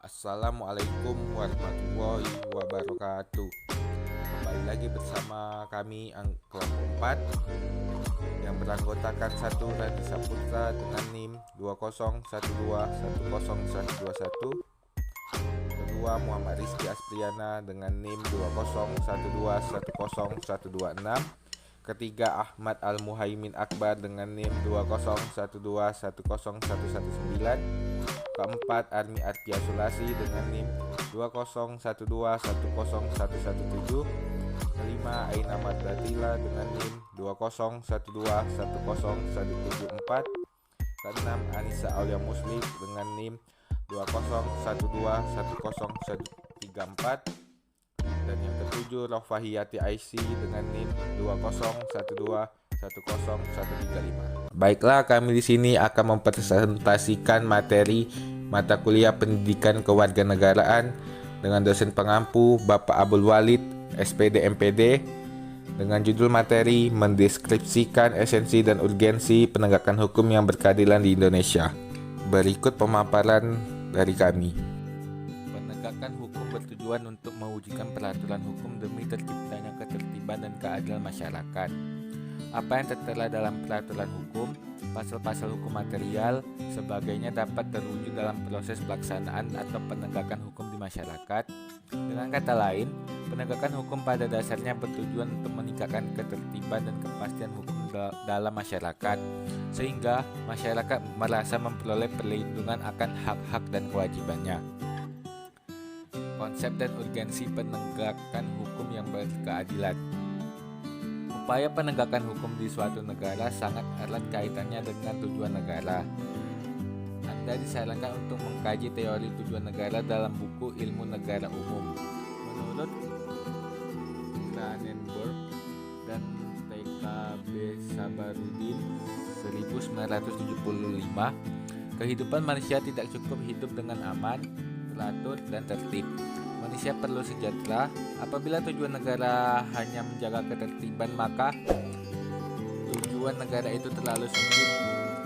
Assalamualaikum warahmatullahi wabarakatuh. Kembali lagi bersama kami kelompok 4 yang beranggotakan satu Radhi Saputra dengan NIM 201210121, kedua Muhammad Rizky Aspriana dengan NIM 201210126, ketiga Ahmad Al-Muhaimin Akbar dengan NIM 201210119, keempat Armi Artia Sulasi dengan NIM 201210117, kelima Aina Madratila dengan NIM 201210174, keenam Anissa Aulia Muslik dengan NIM 201210134, dan yang ketujuh Rofahiyati IC dengan NIM 201210135. Baiklah, kami di sini akan mempresentasikan materi mata kuliah Pendidikan Kewarganegaraan dengan dosen pengampu Bapak Abdul Walid, SPD MPD, dengan judul materi mendeskripsikan esensi dan urgensi penegakan hukum yang berkeadilan di Indonesia. Berikut pemaparan dari kami. Penegakan hukum bertujuan untuk mewujudkan peraturan hukum demi terciptanya ketertiban dan keadilan masyarakat. Apa yang tertera dalam peraturan hukum, pasal-pasal hukum material, sebagainya dapat terwujud dalam proses pelaksanaan atau penegakan hukum di masyarakat. Dengan kata lain, penegakan hukum pada dasarnya bertujuan untuk meningkatkan ketertiban dan kepastian hukum dalam masyarakat, sehingga masyarakat merasa memperoleh perlindungan akan hak-hak dan kewajibannya. Konsep dan urgensi penegakan hukum yang berkeadilan. Upaya penegakan hukum di suatu negara sangat erat kaitannya dengan tujuan negara. Anda disarankan untuk mengkaji teori tujuan negara dalam buku Ilmu Negara Umum. Menurut Cranenburg dan TKB Sabarudin 1975, kehidupan manusia tidak cukup hidup dengan aman, teratur, dan tertib. Manusia perlu sejahtera. Apabila tujuan negara hanya menjaga ketertiban, maka tujuan negara itu terlalu sempit.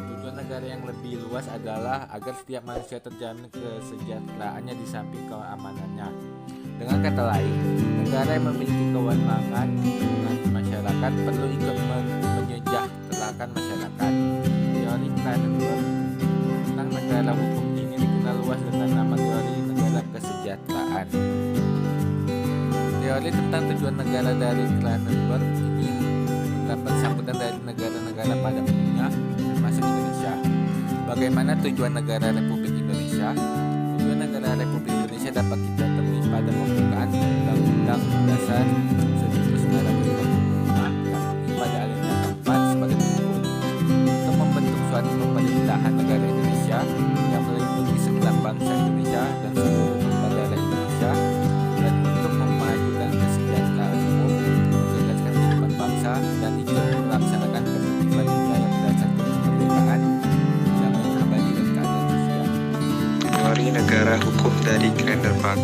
Tujuan negara yang lebih luas adalah agar setiap manusia terjamin kesejahteraannya di samping keamanannya. Dengan kata lain, negara yang memiliki kewenangan dengan masyarakat perlu ikut menyejahterakan masyarakat. Teori Cranenburg tentang negara hukum ini dikenal luas dengan nama teori negara kesejahteraan. Teori tentang tujuan negara dari Cranenburg ini mendapat sambutan dari negara-negara pada umumnya, termasuk Indonesia. Bagaimana tujuan negara Republik Indonesia? Tujuan negara Republik Indonesia dapat kita temui pada pembukaan Undang-Undang Dasar 1945 pada alinea keempat sebagai berikut: untuk membentuk suatu pemerintahan negara Indonesia yang melindungi segenap bangsa Indonesia dan seluruh daerah Indonesia, dan untuk memajukan kesejahteraan umum, menjelaskan kehidupan bangsa, dan ikut melaksanakan ketertiban dunia yang berdasarkan kemerdekaan, damai abadi, dan keadilan sosial. Teori negara hukum dari Cranenburg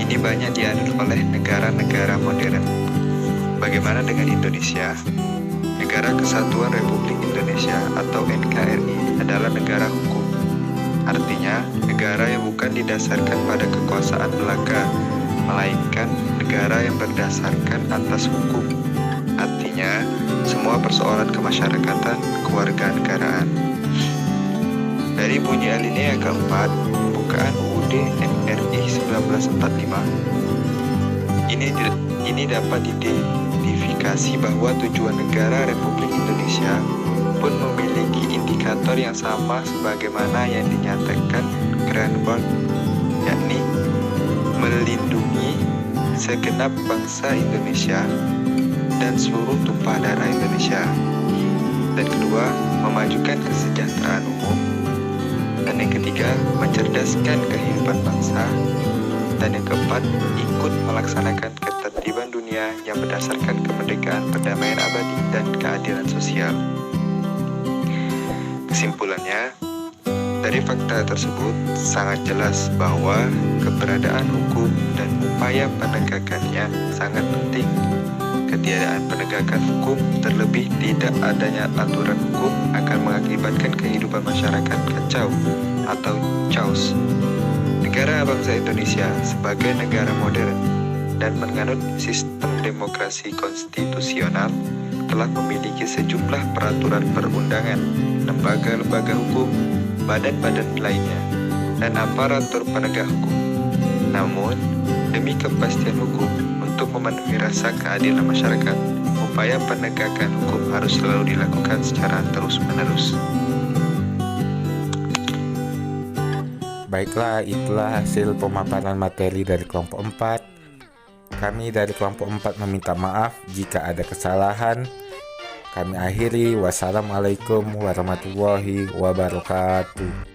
ini banyak dianut oleh negara-negara modern. Bagaimana dengan Indonesia? Negara Kesatuan Republik Indonesia atau NKRI adalah negara hukum. Artinya, negara yang bukan didasarkan pada kekuasaan belaka, melainkan negara yang berdasarkan atas hukum. Artinya, semua persoalan kemasyarakatan, kewarganegaraan. Dari bunyi alinea keempat, pembukaan UUD NRI 1945, ini dapat diidentifikasi bahwa tujuan negara Republik Indonesia pun memiliki indikator yang sama sebagaimana yang dinyatakan Cranenburg, yakni melindungi segenap bangsa Indonesia dan seluruh tumpah darah Indonesia. Dan kedua, memajukan kesejahteraan umum. Dan yang ketiga, mencerdaskan kehidupan bangsa. Dan yang keempat, ikut melaksanakan ketertiban dunia yang berdasarkan kemerdekaan, perdamaian abadi, dan keadilan sosial. Kesimpulannya, dari fakta tersebut sangat jelas bahwa keberadaan hukum dan upaya penegakannya sangat penting. Ketiadaan penegakan hukum, terlebih tidak adanya aturan hukum, akan mengakibatkan kehidupan masyarakat kacau atau chaos. Negara bangsa Indonesia sebagai negara modern dan menganut sistem demokrasi konstitusional telah memiliki sejumlah peraturan perundangan, lembaga-lembaga hukum, badan-badan lainnya, dan aparatur penegak hukum. Namun, demi kepastian hukum untuk memenuhi rasa keadilan masyarakat, upaya penegakan hukum harus selalu dilakukan secara terus-menerus. Baiklah, itulah hasil pemaparan materi dari kelompok 4. Kami dari kelompok 4 meminta maaf jika ada kesalahan. Kami akhiri. Wassalamualaikum warahmatullahi wabarakatuh.